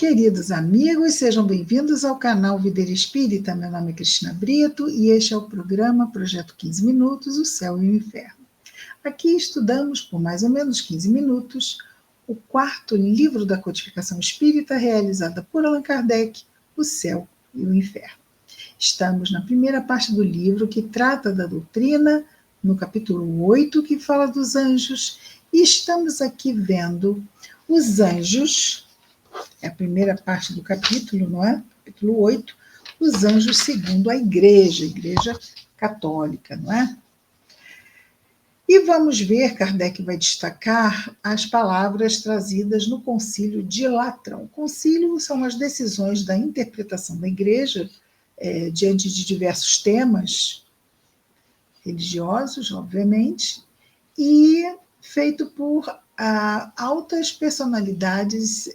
Queridos amigos, sejam bem-vindos ao canal Videira Espírita. Meu nome é Cristina Brito e este é o programa Projeto 15 Minutos, o Céu e o Inferno. Aqui estudamos por mais ou menos 15 minutos o quarto livro da codificação espírita realizada por Allan Kardec, O Céu e o Inferno. Estamos na primeira parte do livro que trata da doutrina, no capítulo 8, que fala dos anjos, e estamos aqui vendo os anjos. É a primeira parte do capítulo, não é? Capítulo 8, os anjos segundo a Igreja Católica, não é? E vamos ver, Kardec vai destacar as palavras trazidas no Concílio de Latrão. O concílio são as decisões da interpretação da Igreja diante de diversos temas religiosos, obviamente, e feito por altas personalidades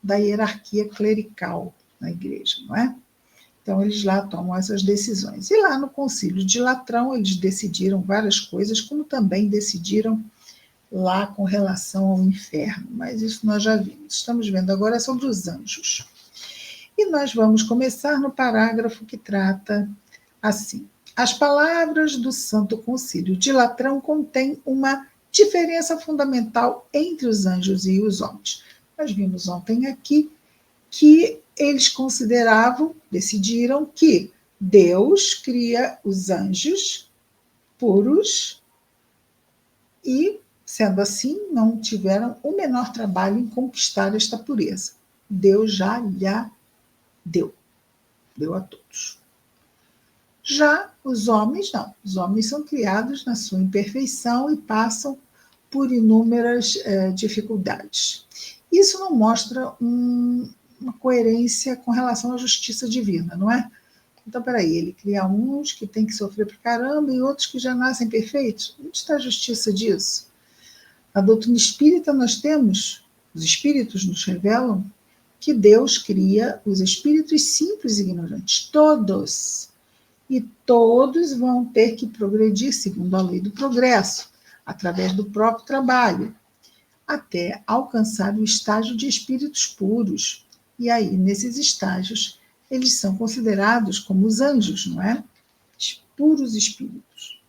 da hierarquia clerical na Igreja, não é? Então, eles lá tomam essas decisões. E lá no Concílio de Latrão, eles decidiram várias coisas, como também decidiram lá com relação ao inferno. Mas isso nós já vimos. Estamos vendo agora sobre os anjos. E nós vamos começar no parágrafo que trata assim. As palavras do Santo Concílio de Latrão contêm uma diferença fundamental entre os anjos e os homens. Nós vimos ontem aqui que eles decidiram que Deus cria os anjos puros e, sendo assim, não tiveram o menor trabalho em conquistar esta pureza. Deus já lhe deu a todos. Já os homens, não. Os homens são criados na sua imperfeição e passam por inúmeras dificuldades. Isso não mostra uma coerência com relação à justiça divina, não é? Então, peraí, ele cria uns que têm que sofrer pra caramba e outros que já nascem perfeitos. Onde está a justiça disso? Na doutrina espírita nós temos, os espíritos nos revelam, que Deus cria os espíritos simples e ignorantes, todos. E todos vão ter que progredir segundo a lei do progresso, através do próprio trabalho, até alcançar o estágio de espíritos puros. E aí, nesses estágios, eles são considerados como os anjos, não é? Puros espíritos.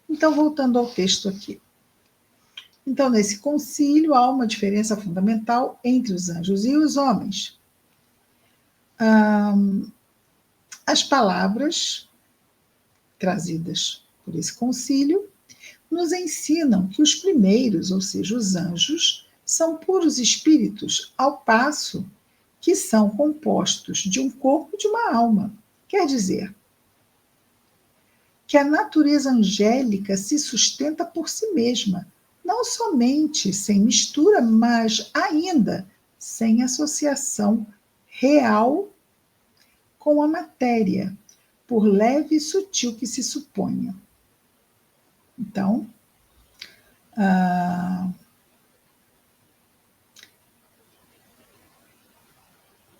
Então, voltando ao texto aqui. Então, nesse concílio, há uma diferença fundamental entre os anjos e os homens. As palavras trazidas por esse concílio nos ensinam que os primeiros, ou seja, os anjos, são puros espíritos, ao passo que são compostos de um corpo e de uma alma. Quer dizer, que a natureza angélica se sustenta por si mesma, não somente sem mistura, mas ainda sem associação real com a matéria, por leve e sutil que se suponha. Então,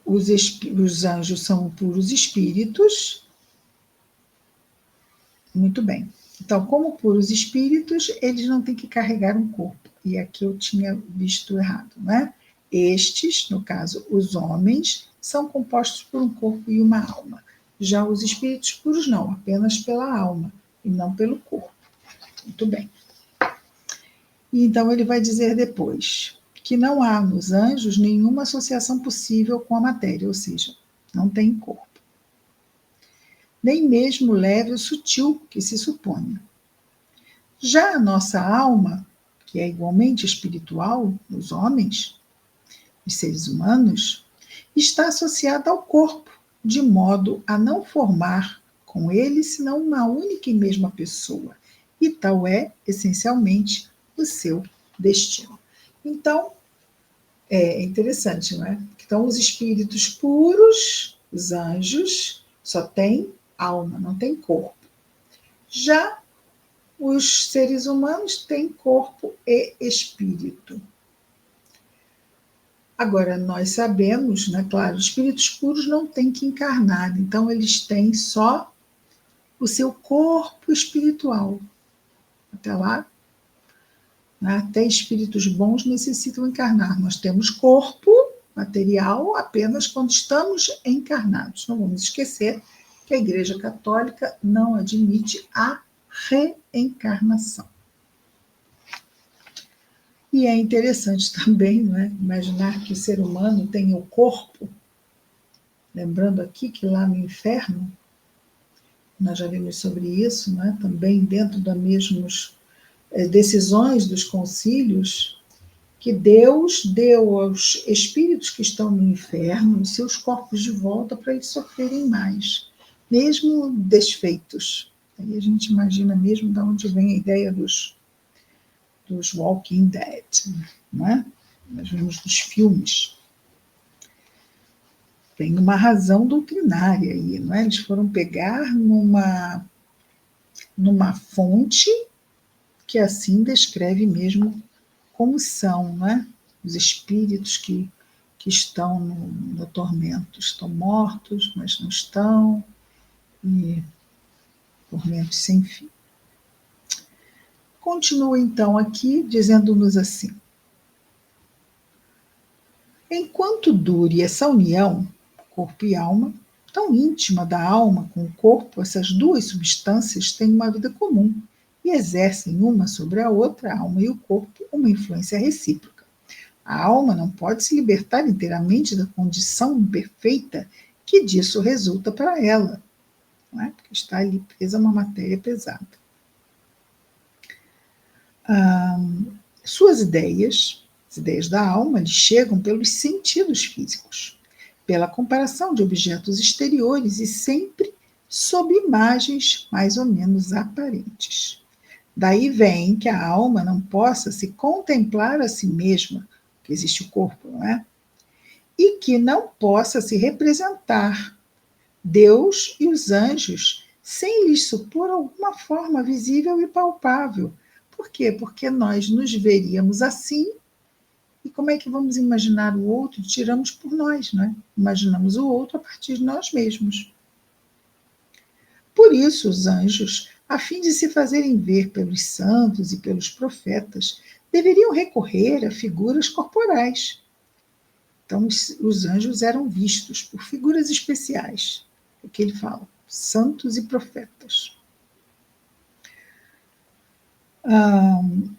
os anjos são puros espíritos. Muito bem. Então, como puros espíritos, eles não têm que carregar um corpo. E aqui eu tinha visto errado, não é? Estes, no caso, os homens, são compostos por um corpo e uma alma. Já os espíritos puros não, apenas pela alma e não pelo corpo. Muito bem. E então ele vai dizer depois que não há nos anjos nenhuma associação possível com a matéria, ou seja, não tem corpo. Nem mesmo leve ou sutil que se suponha. Já a nossa alma, que é igualmente espiritual nos homens, os seres humanos, está associada ao corpo, de modo a não formar com ele senão uma única e mesma pessoa. E tal é, essencialmente, o seu destino. Então, é interessante, não é? Então, os espíritos puros, os anjos, só têm alma, não tem corpo. Já os seres humanos têm corpo e espírito. Agora, nós sabemos, né, claro, os espíritos puros não têm que encarnar, então eles têm só o seu corpo espiritual. Até lá, né, até espíritos bons necessitam encarnar. Nós temos corpo, material apenas quando estamos encarnados. Não vamos esquecer que a Igreja Católica não admite a reencarnação. E é interessante também, não é, imaginar que o ser humano tem o corpo, lembrando aqui que lá no inferno, nós já vimos sobre isso, não é, também dentro das mesmas decisões dos concílios, que Deus deu aos espíritos que estão no inferno os seus corpos de volta para eles sofrerem mais, mesmo desfeitos. Aí a gente imagina mesmo de onde vem a ideia dos Walking Dead, não é? Nós vemos nos filmes. Tem uma razão doutrinária aí, não é? Eles foram pegar numa fonte que assim descreve mesmo como são, não é? Os espíritos que estão no tormento. Estão mortos, mas não estão, e tormentos sem fim. Continua então aqui, dizendo-nos assim: enquanto dure essa união, corpo e alma, tão íntima da alma com o corpo, essas duas substâncias têm uma vida comum e exercem uma sobre a outra, a alma e o corpo, uma influência recíproca. A alma não pode se libertar inteiramente da condição imperfeita que disso resulta para ela, não é? Porque está ali presa uma matéria pesada. Suas ideias, as ideias da alma, lhe chegam pelos sentidos físicos, pela comparação de objetos exteriores e sempre sob imagens mais ou menos aparentes. Daí vem que a alma não possa se contemplar a si mesma, que existe o corpo, não é? E que não possa se representar Deus e os anjos sem lhes supor alguma forma visível e palpável. Por quê? Porque nós nos veríamos assim, e como é que vamos imaginar o outro? Tiramos por nós, não é? Imaginamos o outro a partir de nós mesmos. Por isso, os anjos, a fim de se fazerem ver pelos santos e pelos profetas, deveriam recorrer a figuras corporais. Então, os anjos eram vistos por figuras especiais. É o que ele fala, santos e profetas.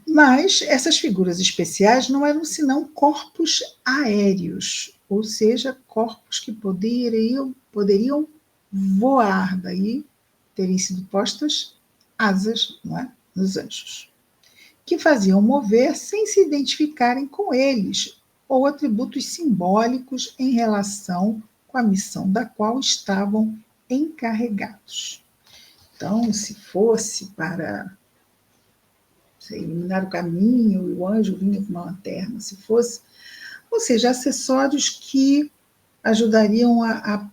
Mas essas figuras especiais não eram senão corpos aéreos, ou seja, corpos que poderiam voar, daí terem sido postas asas, não é? Nos anjos, que faziam mover sem se identificarem com eles, ou atributos simbólicos em relação com a missão da qual estavam encarregados. Então, se fosse para iluminar o caminho, e o anjo vinha com uma lanterna, se fosse, ou seja, acessórios que ajudariam a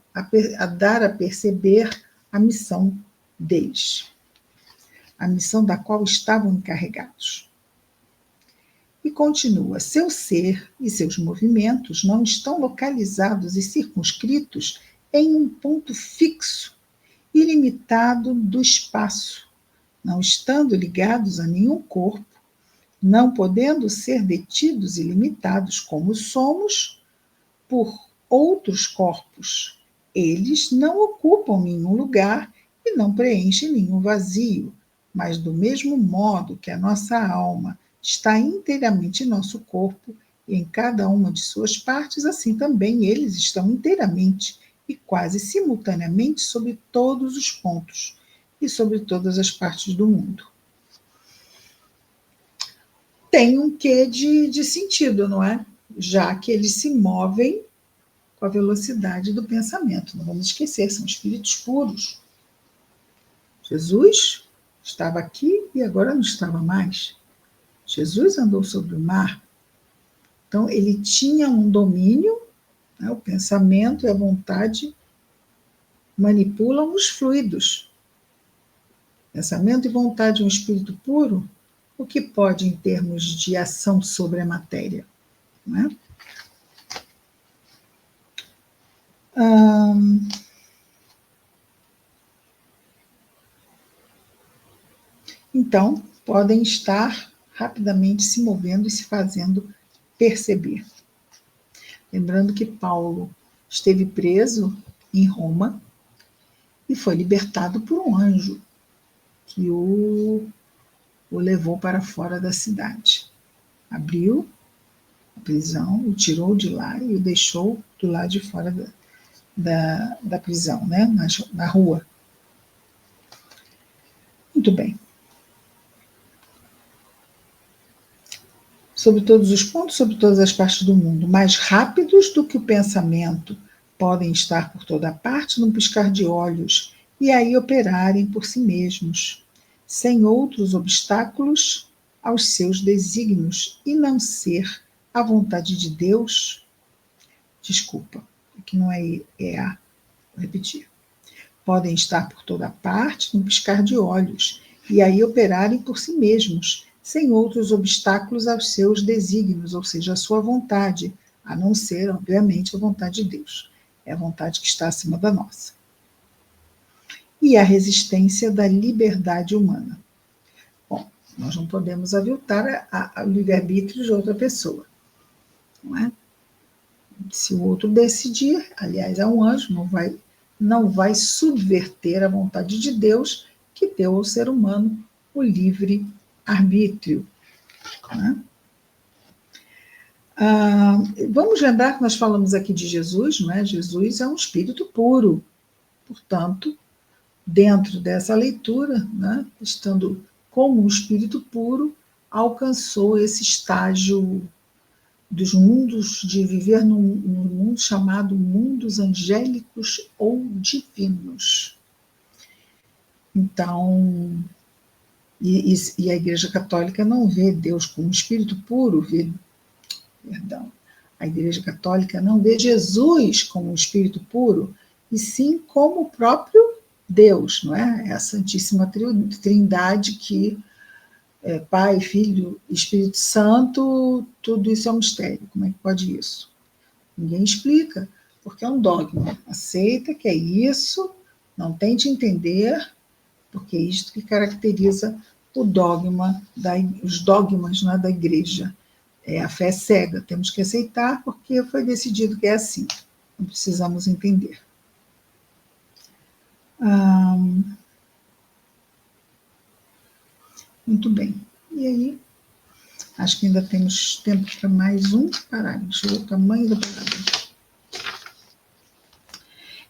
dar a perceber a missão deles, a missão da qual estavam encarregados. E continua: seu ser e seus movimentos não estão localizados e circunscritos em um ponto fixo, ilimitado do espaço, não estando ligados a nenhum corpo, não podendo ser detidos e limitados como somos por outros corpos. Eles não ocupam nenhum lugar e não preenchem nenhum vazio, mas do mesmo modo que a nossa alma está inteiramente em nosso corpo e em cada uma de suas partes, assim também eles estão inteiramente e quase simultaneamente sobre todos os pontos e sobre todas as partes do mundo. Tem um quê de sentido, não é? Já que eles se movem com a velocidade do pensamento. Não vamos esquecer, são espíritos puros. Jesus estava aqui e agora não estava mais. Jesus andou sobre o mar. Então, ele tinha um domínio, né? O pensamento e a vontade manipulam os fluidos. Pensamento e vontade, um espírito puro, o que pode em termos de ação sobre a matéria, né? Então, podem estar rapidamente se movendo e se fazendo perceber. Lembrando que Paulo esteve preso em Roma e foi libertado por um anjo que o levou para fora da cidade. Abriu a prisão, o tirou de lá e o deixou do lado de fora da prisão, né? Na rua. Muito bem. Sobre todos os pontos, sobre todas as partes do mundo, mais rápidos do que o pensamento, podem estar por toda parte num piscar de olhos e aí operarem por si mesmos, sem outros obstáculos aos seus desígnios, e não ser a vontade de Deus. Desculpa, aqui não é a, vou repetir. Podem estar por toda parte num piscar de olhos e aí operarem por si mesmos, sem outros obstáculos aos seus desígnios, ou seja, a sua vontade, a não ser, obviamente, a vontade de Deus. É a vontade que está acima da nossa. E a resistência da liberdade humana. Bom, nós não podemos aviltar o livre-arbítrio de outra pessoa, não é? Se o outro decidir, aliás, é um anjo, não vai subverter a vontade de Deus, que deu ao ser humano o livre arbítrio. Né? Vamos lembrar que nós falamos aqui de Jesus, não é? Jesus é um espírito puro, portanto, dentro dessa leitura, né, estando como um espírito puro, alcançou esse estágio dos mundos, de viver num mundo chamado mundos angélicos ou divinos. Então, e a Igreja Católica não vê Deus como um espírito puro, a Igreja Católica não vê Jesus como um espírito puro, e sim como o próprio Deus, não é? É a Santíssima Trindade que é Pai, Filho, Espírito Santo, tudo isso é um mistério. Como é que pode isso? Ninguém explica, porque é um dogma. Aceita que é isso, não tente entender, porque é isto que caracteriza o dogma, os dogmas, né, da Igreja. É a fé cega, temos que aceitar porque foi decidido que é assim, não precisamos entender. Muito bem, e aí, acho que ainda temos tempo para mais um parágrafo, deixa eu ver o tamanho da palavra.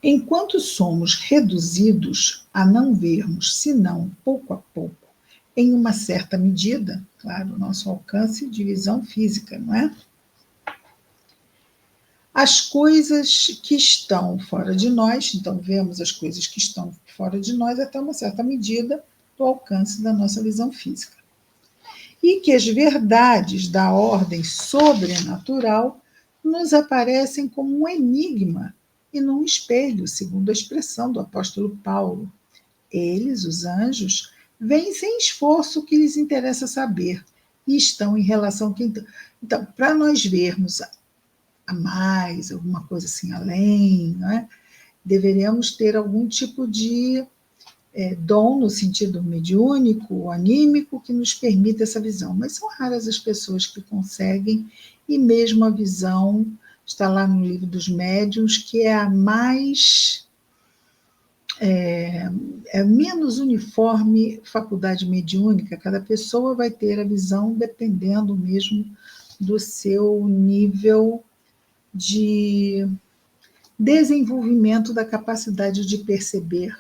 Enquanto somos reduzidos a não vermos, senão pouco a pouco, em uma certa medida, claro, nosso alcance de visão física, não é? As coisas que estão fora de nós, então vemos as coisas que estão fora de nós até uma certa medida do alcance da nossa visão física. E que as verdades da ordem sobrenatural nos aparecem como um enigma e num espelho, segundo a expressão do apóstolo Paulo. Eles, os anjos, veem sem esforço o que lhes interessa saber e estão em relação... Então, para nós vermos a mais, alguma coisa assim além, né? Deveríamos ter algum tipo de dom no sentido mediúnico, anímico, que nos permita essa visão. Mas são raras as pessoas que conseguem, e mesmo a visão está lá no livro dos médiuns, que é a mais... menos uniforme faculdade mediúnica, cada pessoa vai ter a visão dependendo mesmo do seu nível de desenvolvimento da capacidade de perceber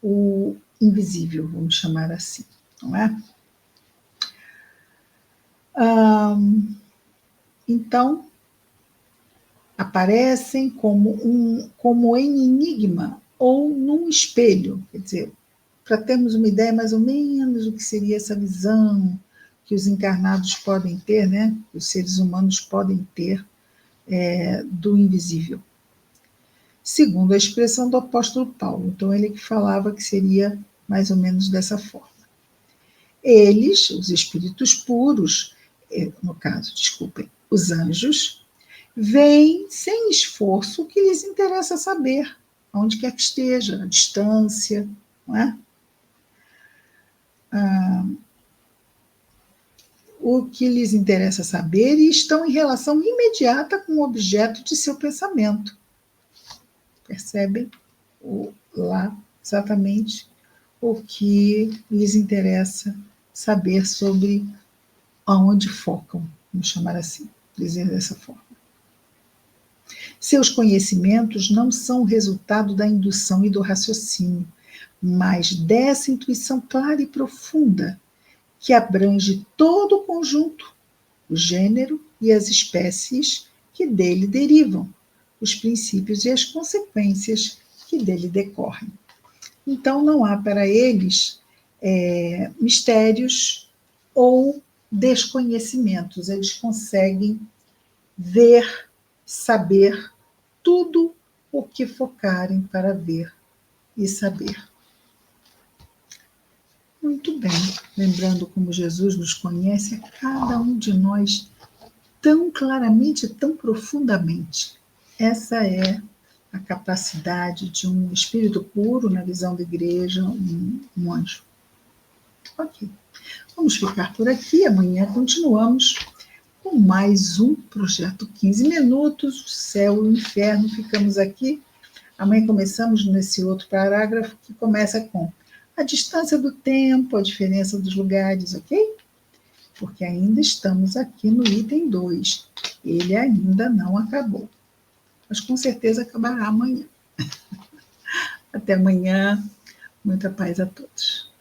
o invisível, vamos chamar assim, não é? Então, aparecem como em enigma ou num espelho, quer dizer, para termos uma ideia mais ou menos do que seria essa visão que os encarnados podem ter, né? Que os seres humanos podem ter do invisível. Segundo a expressão do apóstolo Paulo. Então, ele que falava que seria mais ou menos dessa forma. Eles, os espíritos puros, no caso, desculpem, os anjos, veem sem esforço o que lhes interessa saber, onde quer que esteja, a distância, não é? o que lhes interessa saber e estão em relação imediata com o objeto de seu pensamento. Percebem lá exatamente o que lhes interessa saber sobre aonde focam, vamos chamar assim, dizer dessa forma. Seus conhecimentos não são o resultado da indução e do raciocínio, mas dessa intuição clara e profunda, que abrange todo o conjunto, o gênero e as espécies que dele derivam, os princípios e as consequências que dele decorrem. Então, não há para eles mistérios ou desconhecimentos. Eles conseguem ver, saber tudo o que focarem para ver e saber. Muito bem, lembrando como Jesus nos conhece a cada um de nós tão claramente, tão profundamente. Essa é a capacidade de um espírito puro, na visão da igreja, um anjo. Ok, vamos ficar por aqui, amanhã continuamos com mais um projeto 15 minutos, o céu e o inferno, ficamos aqui. Amanhã começamos nesse outro parágrafo que começa com a distância do tempo, a diferença dos lugares, ok? Porque ainda estamos aqui no item 2. Ele ainda não acabou. Mas com certeza acabará amanhã. Até amanhã. Muita paz a todos.